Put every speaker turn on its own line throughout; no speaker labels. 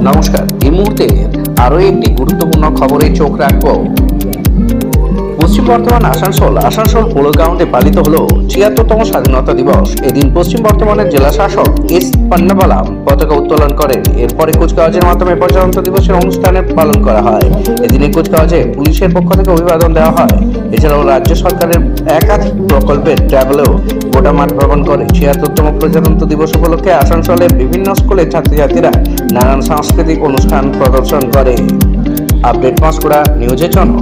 নমস্কার, এই মুহূর্তে আরো একটি গুরুত্বপূর্ণ খবরে চোখ রাখবো। পশ্চিম বর্ধমান আসানসোল পৌর গ্রাউন্ডে পালিত হলো ৭৬তম স্বাধীনতা দিবস। এদিন পশ্চিম বর্ধমানের জেলা শাসক এস পান্নাবালাম পতাকা উত্তোলন করেন। এরপরে কুচকাওয়াজের মাধ্যমে প্রজাতন্ত্র দিবসের অনুষ্ঠানে পালন করা হয়। এদিনে কুচকাওয়াজে পুলিশের পক্ষ থেকে অভিবাদন দেওয়া হয়। এছাড়াও রাজ্য সরকারের একাধিক প্রকল্পের ট্যাবলেও গোটা মাঠ ভ্রমণ করে। ৭৬তম প্রজাতন্ত্র দিবস উপলক্ষে আসানসোলের বিভিন্ন স্কুলের ছাত্রছাত্রীরা নানান সাংস্কৃতিক অনুষ্ঠান প্রদর্শন করে। আপডেট পাঁশকুড়া নিউজের জন্য।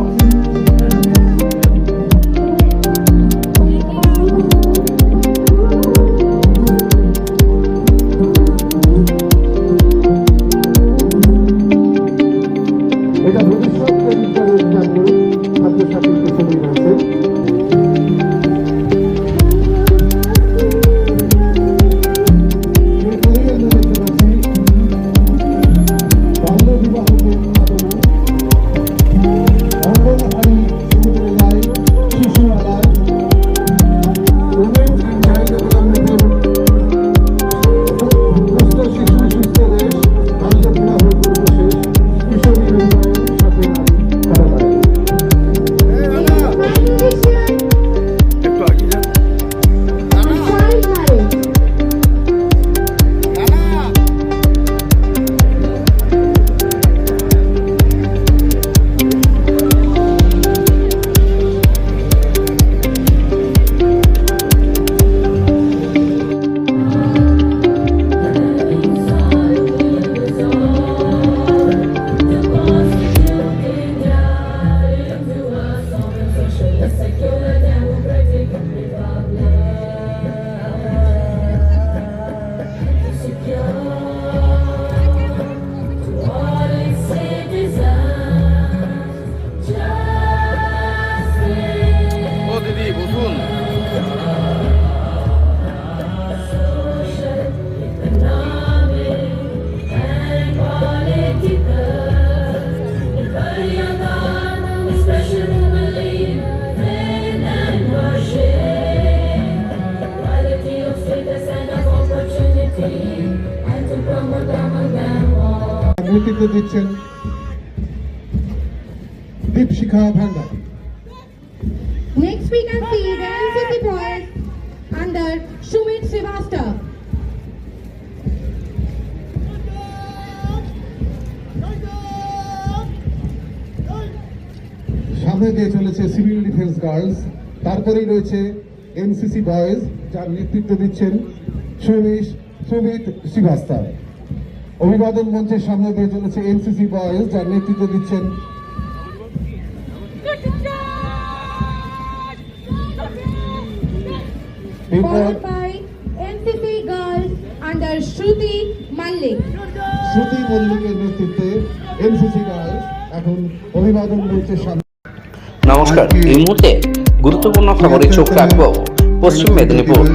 এটা ভবিষ্যৎ বিজ্ঞানের ছাত্রছাত্রীকে সময় আছে। নেতৃত্ব দিচ্ছেন দীপশিখা ভান্ডার।
Next we can see the NCC boys under Sumit Srivastava.
সামনে দিয়ে চলেছে সিভিল ডিফেন্স গার্লস, তারপরেই রয়েছে এনসিসি বয়েজ, যার নেতৃত্ব দিচ্ছেন সুমিত শ্রীবাস্তব। অভিবাদন মঞ্চের সামনে দিয়ে চলেছে এনসিসি বয়েজ, যার নেতৃত্ব দিচ্ছেন
Followed by NCC girls under Shruti Mallik.
শ্রুতি মল্লিকের নেতৃত্বে এনসিসি গার্লস এখন অভিবাদন মঞ্চের সামনে।
নমস্কার, এই মুহূর্তে গুরুত্বপূর্ণ খবরে চোখ রাখবো পশ্চিম মেদিনীপুর।